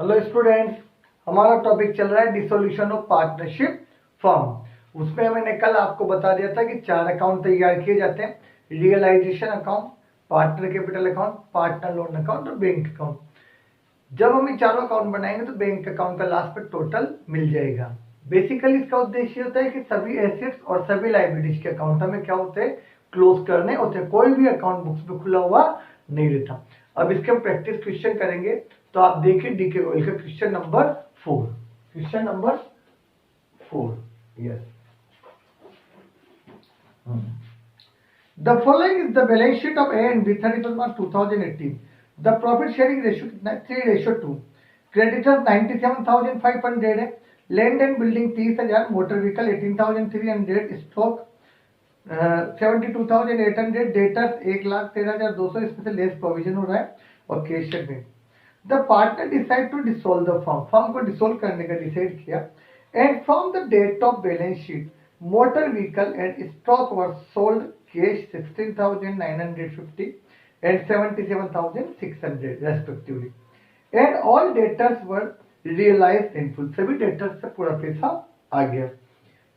Hello students, हमारा topic चल रहा है डिसोल्यूशन ऑफ पार्टनरशिप फर्म। उसमें मैंने कल आपको बता दिया था कि 4 अकाउंट तैयार किए जाते हैं: realization account, partner capital account, partner loan account और बैंक अकाउंट। जब हम ये चारों अकाउंट बनाएंगे तो बैंक अकाउंट का लास्ट पर टोटल मिल जाएगा। बेसिकली इसका उद्देश्य होता है कि सभी एसेट्स और सभी लाइबिलिटीज के अकाउंट हमें क्या होते हैं, क्लोज करने होते हैं। कोई भी अकाउंट बुक्स में खुला हुआ नहीं रहता। अब इसके हम प्रैक्टिस क्वेश्चन करेंगे। तो आप देखिए डीके गोयल का question number 4। Question number 4, yes. The following is the balance sheet of A and B 31st March 2018. The profit sharing ratio कितना है? 3:2। Creditors 97,500 है। Land and building 30,000, motor vehicle 18,300, stock 72,800, debtors 1,13,200, इसमें से लेस प्रोविजन हो रहा है और cash में। The partner decide to dissolve the firm, firm को डिसोल्व करने का डिसाइड किया। And from the date of balance sheet motor vehicle and stock were sold cash 16,950 and 77,600 respectively, and all debtors were realized in full, सभी debtors से पूरा पैसा आ गया।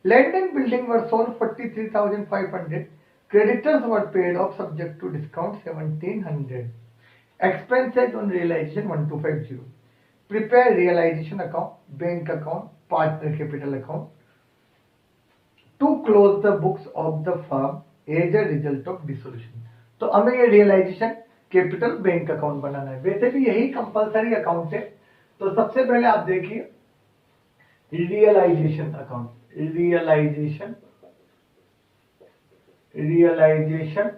Land and building were sold 43,500, creditors were paid off subject to discount 1,700, expenses on realization 1,250, prepare realization account, bank account, partner capital account to close the books of the firm as a result of dissolution। तो हमें ये realisation capital bank account बनाना है। वैसे भी यही compulsory account है। तो सबसे पहले आप देखिए realization account, realization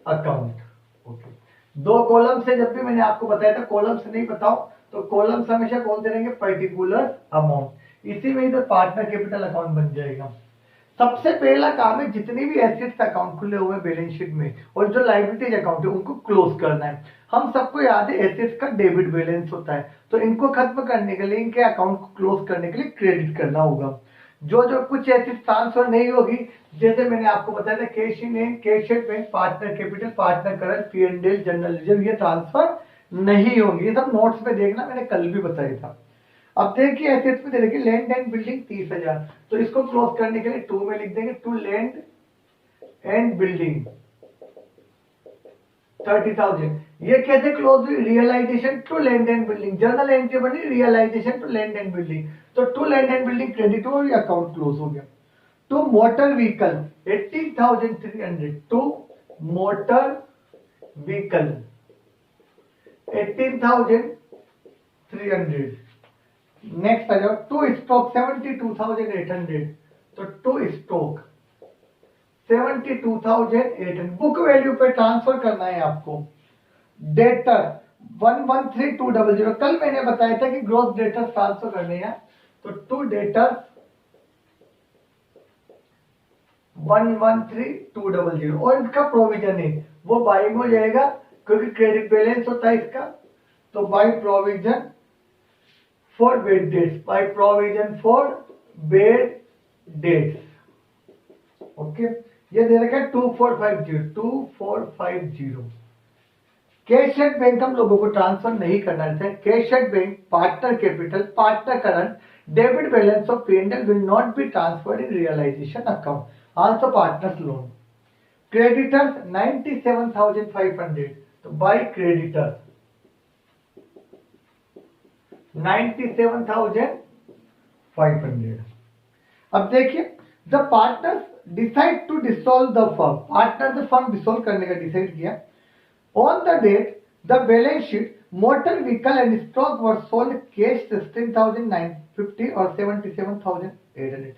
account. Okay, 2 column से, जब भी मैंने आपको बताया था कॉलम्स नहीं बताओ तो कॉलम्स हमेशा बोलते रहेंगे पर्टिकुलर अमाउंट। इसी में इधर पार्टनर कैपिटल अकाउंट बन जाएगा। सबसे पहला काम है जितनी भी एसेट्स अकाउंट खुले हुए बैलेंस शीट में और जो लायबिलिटीज अकाउंट है उनको क्लोज करना है। हम सबको याद है एसेट्स का डेबिट बैलेंस होता है, तो इनको खत्म करने के लिए, इनके अकाउंट को क्लोज करने के लिए क्रेडिट करना होगा। जो जो कुछ एसेट्स ट्रांसफर नहीं होगी, जैसे मैंने आपको बताया था cash in hand, cash at bank, partner capital, partner current, P&L, general reserve, ये ट्रांसफर नहीं होंगी। ये सब नोट्स में देखना, मैंने कल भी बताया था। अब देखिए एसेट्स में दे रखी लैंड एंड बिल्डिंग 30,000, तो इसको क्लोज करने के लिए 2 में लिख देंगे, टू लैंड एंड बिल्डिंग 30,000। ये कैसे क्लोज हुई? Realisation to land and building, journal entry बनी realisation to land and building, तो to land and building credit हो, ये अकाउंट क्लोज हो गया। To motor vehicle 18,300, to motor vehicle 18,300। Next आ जाओ, टू स्टॉक 72,800, तो टू स्टॉक 72,800 बुक वैल्यू पे ट्रांसफर करना है आपको। डेटर 113,200, कल मैंने बताया था कि ग्रॉस डेटर ट्रांसफर करने हैं, तो टू डेटर 113,200 और इसका प्रोविजन है वो बाइंग हो जाएगा क्योंकि क्रेडिट बैलेंस होता है इसका। तो by provision for bad debts, by provision for bad debts. Okay, ये दे रखा है 2450। कैश एट बैंक हम लोगों को ट्रांसफर नहीं करना है। Cash at bank, partner capital, partner current, debit balance of P&L will not be transferred in realization account, also partners loan। Creditors 97,500, तो बाय क्रेडिटर्स 97,500। अब देखिए the partners decide to dissolve the firm, partner ने firm dissolve करने का decide किया। On the date the balance sheet motor vehicle and stock were sold cash 16,950 और 77,800।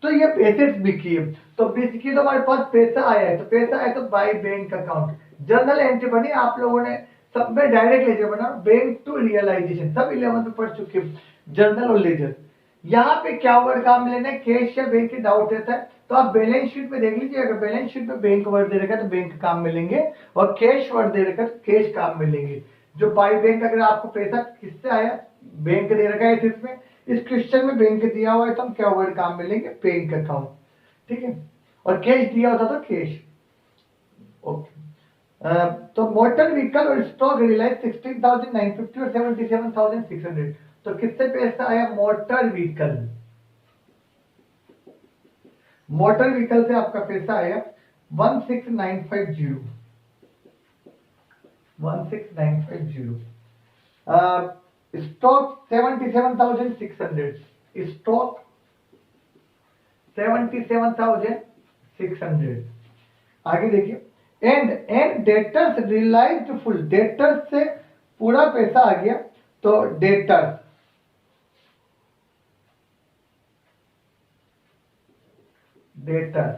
तो ये एसेट्स बिकी है, तो बिकी तो हमारे पास पैसा आया है, तो पैसा आया तो by bank account. Journal entry बनी, आप लोगों ने सब में डायरेक्ट लेजर बना, बैंक टू रियलाइजेशन, सब 11 में पढ़ चुके हैं, जर्नल और लेजर। यहाँ पे क्या वर्ड काम लेना है, कैश या बैंक की डाउट रहता है, तो आप बैलेंस शीट में देख लीजिए। अगर बैलेंस शीट में बैंक वर्ड दे रखा है तो बैंक काम मिलेंगे, और कैश वर्ड दे रखा है तो कैश काम मिलेंगे। जो बाय बैंक, अगर आपको पैसा किससे आया, बैंक दे रखा है इसमें, इस क्वेश्चन में बैंक दिया हुआ है तो हम क्या वर्ड काम मिलेंगे, बैंक अकाउंट। ठीक है, और कैश दिया होता तो कैश। ओके, तो मोटर व्हीकल और स्टॉक रिलायंस 16,950 और 77,600। तो किससे पैसा आया? मोटर व्हीकल, मोटर व्हीकल से आपका पैसा आया 16,950, 16,950। Stock 77,600, stock 77,600। आगे देखिए and debtors realized full, debtors से पूरा पैसा आ गया। तो डेटर्स डेटर्स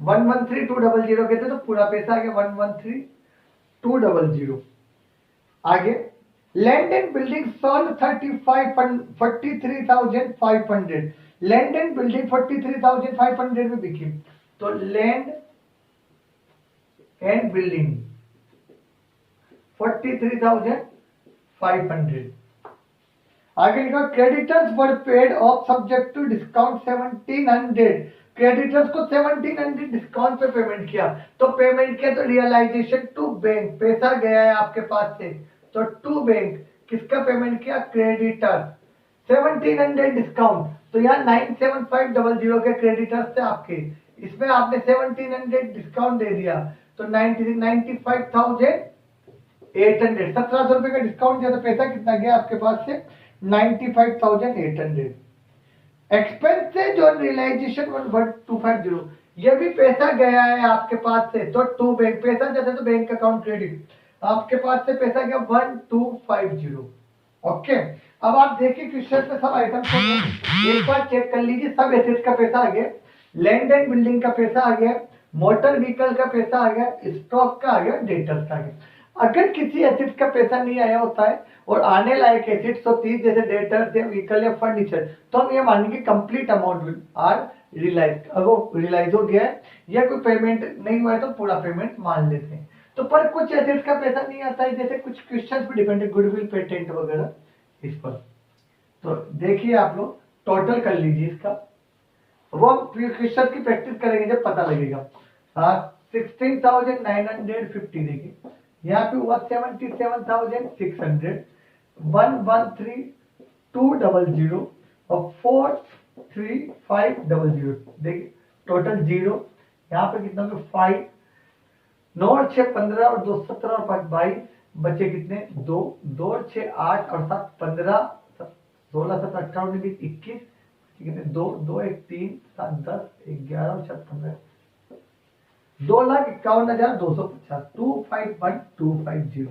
113,200 के थे तो पूरा पैसा आ गया 113,200। आगे land and building sold 43,500, land and building 43,500 में बिकी। तो लैंड एंड बिल्डिंग 43,500। आगे लिखा creditors were paid off subject to discount 1,700, creditors को 1,700 डिस्काउंट पे पेमेंट किया। तो पेमेंट किया तो रियलाइजेशन टू बैंक, पैसा गया है आपके पास से तो टू बैंक, किसका पेमेंट किया? क्रेडिटर। 1,700 डिस्काउंट, तो यहाँ 97500 के क्रेडिटर्स थे आपके, इसमें आपने 1,700 डिस्काउंट दे दिया तो 95,800, 1,700 रुपए का डिस्काउंट दिया तो पैसा कितना गया आपके पास से? 95,800। एक्सपेंसेज ऑन रियलाइजेशन 1,250, ये भी पैसा गया है आपके पास से तो टू बैंक, पैसा जैसे तो बैंक अकाउंट क्रेडिट, आपके पास से पैसा गया 1,250। ओके, अब आप देखिए क्वेश्चन में सब आइटम एक बार चेक कर लीजिए। सब एसेट का पैसा आ गया, लैंड एंड बिल्डिंग का पैसा आ गया, मोटर व्हीकल का पैसा आ गया, स्टॉक का आ गया, डेटर्स का आ गया। अगर किसी एसेट का पैसा नहीं आया होता है और आने लायक एसेट्स होती है जैसे डेटर्स या व्हीकल या फर्नीचर, तो हम ये मानेंगे कंप्लीट अमाउंट आर रियलाइज। अगर वो रियलाइज हो गया है या कोई पेमेंट नहीं हुआ है तो पूरा पेमेंट मान लेते हैं। तो पर कुछ एसेट्स का पैसा नहीं आता है, जैसे कुछ क्वेश्चंस पे डिपेंड है, गुडविल, पेटेंट वगैरह इस पर। तो देखिए आप लोग टोटल कर लीजिए इसका, वो क्वेश्चन की प्रैक्टिस करेंगे जब पता लगेगा। 16,950 देखिए यहाँ पे हुआ 77,600, 113,200 और 43500। देखिए टोटल जीरो, यहाँ पे कितना हो? 5, 9 और 6 15 और 2 17 और 5 22, बचे कितने? 2, 2 और 6 8 और 7 15, 16 17 18 19 21, कितने? 2 2 1 3 7 10 11 और 7 15, 2,51,250, 251,250।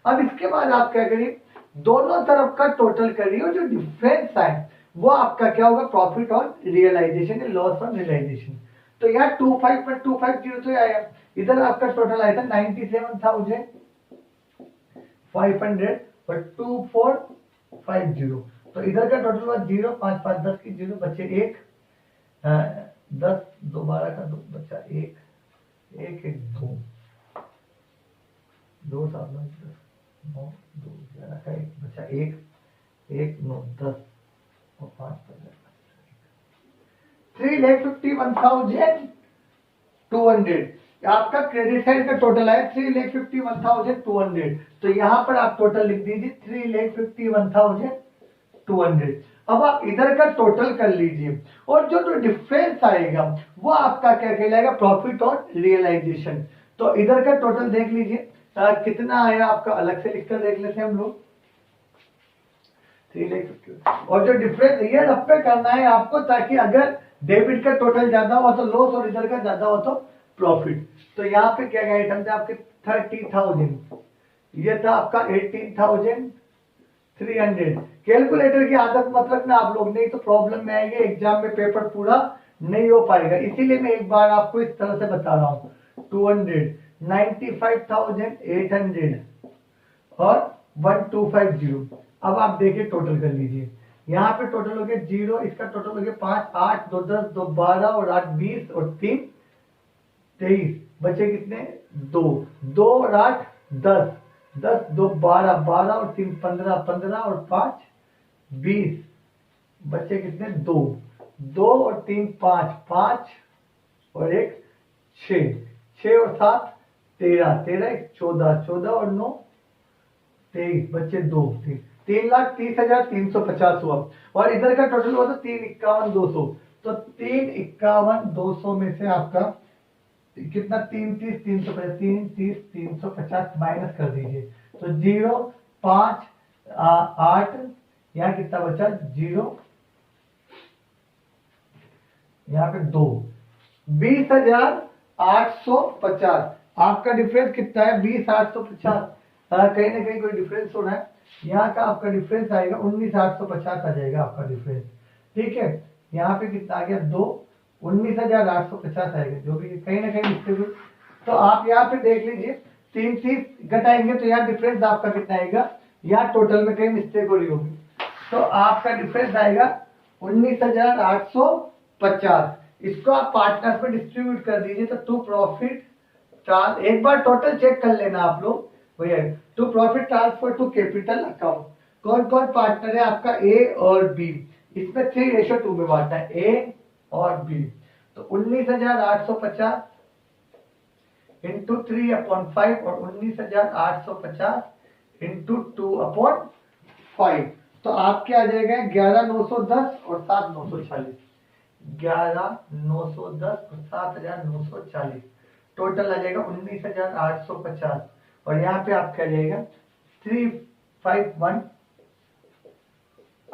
अब इसके बाद आप क्या करिए, दोनों तरफ का टोटल करिए और जो डिफरेंस आए वो आपका क्या होगा? प्रॉफिट ऑन रियलाइजेशन या लॉस ऑन रियलाइजेशन। तो यहाँ 251,250 तो आया, इधर आपका टोटल आया था 97,500 और 2450। तो इधर का टोटल हुआ 0 5 5 10 की 0 बचे 1, 10 2 12 का 2 बचा 1 1 1 2 2 7 9 10 9 2 11 का 1 बचा 1 1 9 10 और 5 3,51,200। आपका क्रेडिट साइड का टोटल है 3,51,200। तो यहाँ पर आप टोटल लिख दीजिए 3,51,200। अब आप इधर का टोटल कर लीजिए और जो डिफरेंस आएगा वो आपका क्या कहलाएगा? Profit on realization. तो इधर का टोटल देख लीजिए कितना आया आपका, अलग से लिखकर देख लेते हैं हम लोग 3,50,000। और जो डिफरेंस ये रफ पे करना है आपको, ताकि अगर डेबिट का टोटल ज्यादा हो तो लॉस और इधर का ज्यादा हो तो प्रॉफिट। तो यहाँ पे क्या आइटम थे आपके? 30,000, ये था आपका 18,300। कैलकुलेटर की आदत मत रखना आप लोग, नहीं तो प्रॉब्लम में आएंगे, एग्जाम में पेपर पूरा नहीं हो पाएगा। इसीलिए मैं एक बार आपको इस तरह से बता रहा हूँ। 200, 95,800 और 1,250। अब आप देखिए टोटल कर लीजिए, यहाँ पे टोटल हो गया 0, इसका टोटल हो गया 5 8 2 10 2 12 और 8 20 और 3 23, बचे कितने? 2 2 और 8 10 10 2 12 12 और 3 15 15 और 5 20, बचे कितने? 2 2 और 3 5 5 और 1 6 6 और 7 13, 13 एक 14, 14 और 9 23, बच्चे 2 3, 3,30,350 हुआ। और इधर का टोटल हुआ था 3,51,200। तो 3,51,200 में से आपका कितना, 3,30,350, 3,30,350 माइनस कर दीजिए। तो 0 5 8, यहाँ कितना बचा 0, यहाँ पे 2, 20,850। आपका डिफरेंस कितना है 20,850। कहीं ना कहीं कोई डिफरेंस होना है, यहाँ का आपका डिफरेंस आएगा 19,850 आ जाएगा आपका डिफरेंस। ठीक है, यहाँ पे कितना आ गया 2, 19,850 आएगा, जो भी कहीं ना कहीं मिस्टेक। तो आप यहाँ पे देख लीजिए 3 घटाएंगे तो यहाँ डिफरेंस आपका कितना आएगा, यहाँ टोटल में कहीं मिस्टेक हो रही होगी। तो आपका डिफरेंस आएगा 19,850। इसको आप पार्टनर्स में डिस्ट्रीब्यूट कर दीजिए। तो टू प्रॉफिट, एक बार टोटल चेक कर लेना आप लोग भैया। To profit transfer to capital account, कौन कौन पार्टनर है आपका, ए और बी। इसमें 3:2 में बांटना है, ए और बी। तो 19,850 इंटू 3/5 और 19,850 इंटू 2/5। तो आपके आ जाएगा 11,910 और 7,940। 11,910 और 7,940 टोटल आ जाएगा 19,850। और यहाँ पे आपका आ जाएगा 351।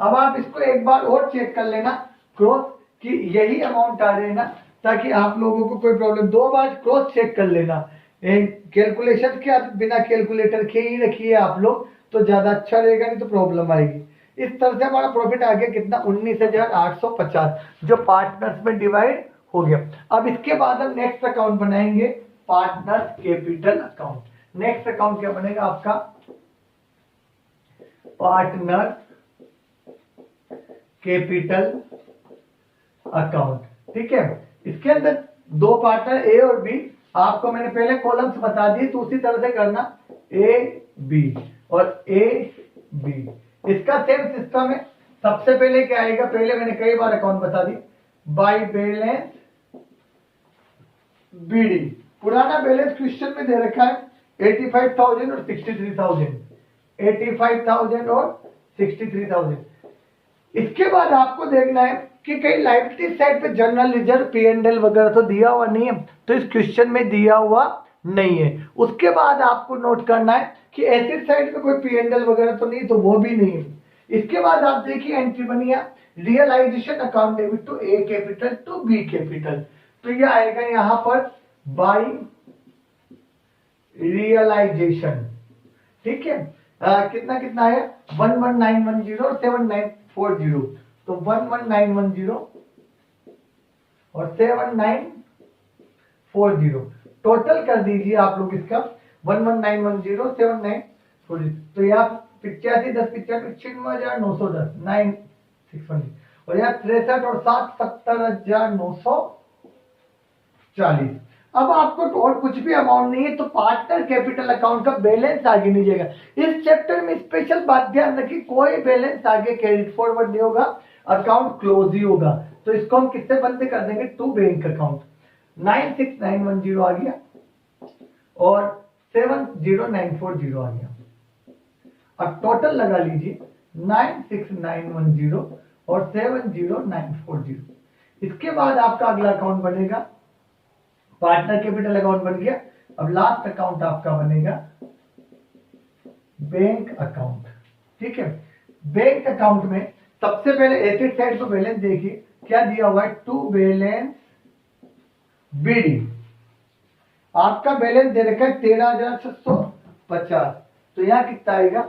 अब आप इसको एक बार और चेक कर लेना क्रॉस कि यही अमाउंट आ रहे ना, ताकि आप लोगों को कोई प्रॉब्लम, 2 बार क्रॉस चेक कर लेना। कैलकुलेशन के बिना कैलकुलेटर के ही रखिए आप लोग, तो ज्यादा अच्छा रहेगा, नहीं तो प्रॉब्लम आएगी। इस तरह से हमारा प्रॉफिट आ गया कितना 19,850, जो पार्टनर्स में डिवाइड हो गया। अब इसके बाद हम नेक्स्ट अकाउंट बनाएंगे, partners capital account. Next account क्या बनेगा आपका, पार्टनर कैपिटल अकाउंट। ठीक है, इसके अंदर 2 पार्टनर ए और बी। आपको मैंने पहले कॉलम्स बता दिए, तो उसी तरह से करना, ए बी और ए बी। इसका सेम सिस्टम है। सबसे पहले क्या आएगा, पहले मैंने कई बार अकाउंट बता दी, बाय बैलेंस बीडी। पुराना बैलेंस क्वेश्चन में दे रखा है 85,000 और 63,000, 85,000 और 63,000। इसके बाद आपको देखना है कि कहीं लायबिलिटी साइड पे जनरल रिजर्व, P&L वगैरह तो दिया हुआ नहीं है, तो इस क्वेश्चन में दिया हुआ नहीं है। उसके बाद आपको नोट करना है कि एसेट साइड पे कोई P&L वगैरह तो नहीं, तो वो भी नहीं है। इसके बाद आप देखिए एंट्री बनी है realization account debit to A capital to B capital. तो ये आएगा यहां पर बाय रियलाइजेशन। ठीक है, कितना कितना है 11,910 और 7,940। तो 11,910 और 7,940 टोटल कर दीजिए आप लोग इसका 11,910 7,940। तो यहाँ 85 10 95 96,910 9,620 और यहाँ 63 और 7 70,940। अब आपको और कुछ भी अमाउंट नहीं है, तो पार्टनर कैपिटल अकाउंट का बैलेंस आगे नहीं जाएगा। इस चैप्टर में स्पेशल बात ध्यान रखिए, कोई बैलेंस आगे कैरिड फॉरवर्ड नहीं होगा, अकाउंट क्लोज ही होगा। तो इसको हम किससे बंद कर देंगे, टू बैंक अकाउंट। 96910 आ गया और 70940 आ गया। अब टोटल लगा लीजिए 96910 और 70940। इसके बाद आपका अगला अकाउंट बनेगा, पार्टनर कैपिटल अकाउंट बन गया। अब लास्ट अकाउंट आपका बनेगा बैंक अकाउंट। ठीक है, बैंक अकाउंट में सबसे पहले एसेट साइड पर बैलेंस देखिए क्या दिया हुआ है, टू बैलेंस बीडी। आपका बैलेंस दे रखा है 13,650। तो यहाँ कितना आएगा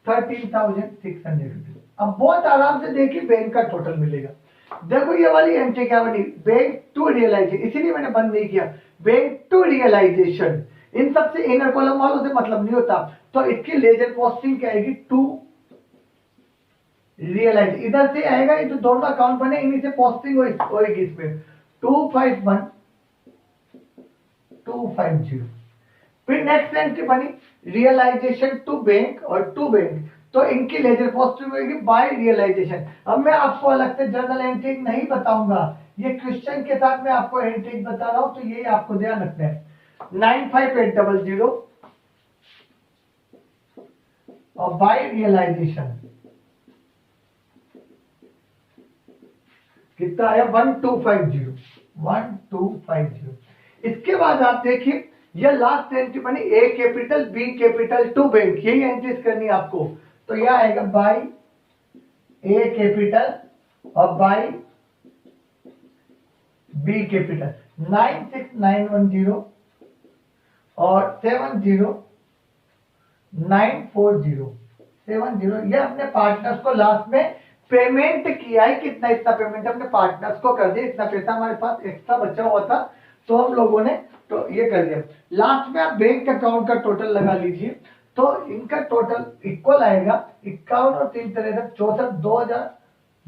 13,650। अब बहुत आराम से देखिए बैंक का टोटल मिलेगा। देखो ये वाली एंट्री क्या बनी, बैंक टू रियलाइजेशन, इसीलिए मैंने बंद नहीं किया, बैंक टू रियलाइजेशन। इन सबसे इनर कॉलम वालों से मतलब नहीं होता, तो इसकी लेजर पोस्टिंग क्या आएगी, टू रियलाइज। इधर से आएगा, ये जो दोनों अकाउंट बने इन्हीं से पोस्टिंग होगी इसमें 251 250। फिर नेक्स्ट एंट्री बनी रियलाइजेशन टू बैंक और टू बैंक, तो इनकी लेजर पोस्टिंग होगी बाय रियलाइजेशन। अब मैं आपको अलग से जर्नल एंट्री नहीं बताऊंगा, ये क्वेश्चन के साथ मैं आपको एंट्री बता रहा हूं, तो ये आपको ध्यान रखना है। 95800 और बाय रियलाइजेशन कितना आया 1250। इसके बाद आप देखिए यह लास्ट एंट्री बनी A capital B capital to bank, यही एंट्रीज करनी है आपको। तो यह आएगा बाय ए कैपिटल और बाय बी कैपिटल 96910 और 70940 ये अपने पार्टनर्स को लास्ट में पेमेंट किया है। कितना इतना पेमेंट अपने पार्टनर्स को कर दिया, इतना पैसा हमारे पास एक्स्ट्रा बचा हुआ था तो हम लोगों ने तो ये कर दिया। लास्ट में आप बैंक अकाउंट का टोटल लगा लीजिए तो इनका टोटल इक्वल आएगा 51 और 3 64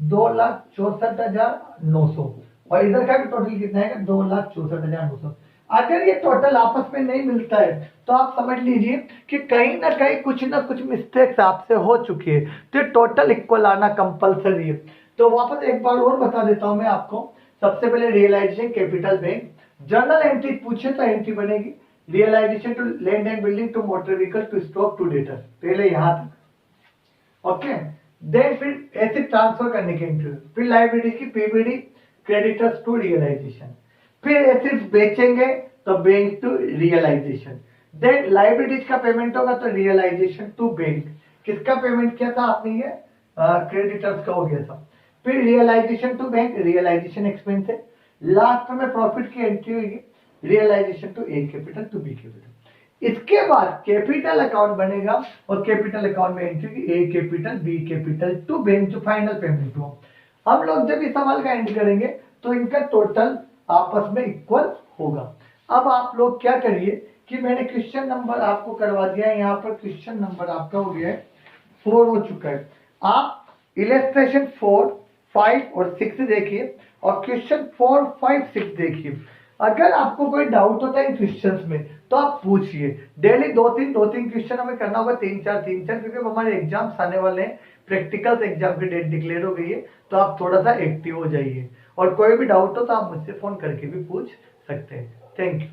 2,64,900 और इधर का भी टोटल कितना है 2,64,900। अगर ये टोटल आपस में नहीं मिलता है तो आप समझ लीजिए कि कहीं ना कुछ मिस्टेक्स आपसे हो चुकी है, तो टोटल इक्वल आना कंपलसरी है। तो वापस एक बार और बता देता हूं मैं आपको। सबसे पहले realization capital bank, journal entry पूछे तो एंट्री बनेगी realization to land and building to motor vehicle to stock to debtor, पहले यहां तक ओके। देन फिर एसेट ट्रांसफर करने की एंट्री, फिर लायबिलिटी की पीबीडी क्रेडिटर्स टू रियलाइजेशन, फिर एसेट्स बेचेंगे तो bank to realization, then liabilities का पेमेंट होगा तो रियलाइजेशन टू बैंक। किसका पेमेंट किया था आपने ये क्रेडिटर्स का हो गया था। फिर realization to bank realization expense है। लास्ट में प्रॉफिट की एंट्री होगी realization to A capital to B capital. इसके बाद कैपिटल अकाउंट बनेगा और कैपिटल अकाउंट में एंट्री की A capital B capital to bank जो फाइनल पेमेंट हुआ। हम लोग जब इस सवाल का एंड करेंगे तो इनका टोटल आपस में इक्वल होगा। अब आप लोग क्या करिए कि मैंने क्वेश्चन नंबर आपको करवा दिया है, यहाँ पर क्वेश्चन नंबर आपका हो गया है 4 हो चुका है। आप इलस्ट्रेशन 4, 5 और 6 देखिए और क्वेश्चन 4, 5, 6 देखिए। अगर आपको कोई डाउट होता है इन क्वेश्चंस में तो आप पूछिए। डेली 2-3 क्वेश्चन हमें करना होगा, 3-4 क्योंकि हमारे एग्जाम्स आने वाले हैं। प्रैक्टिकल्स एग्जाम की डेट डिक्लेयर हो गई है तो आप थोड़ा सा एक्टिव हो जाइए और कोई भी डाउट हो तो आप मुझसे फोन करके भी पूछ सकते हैं। Thank you.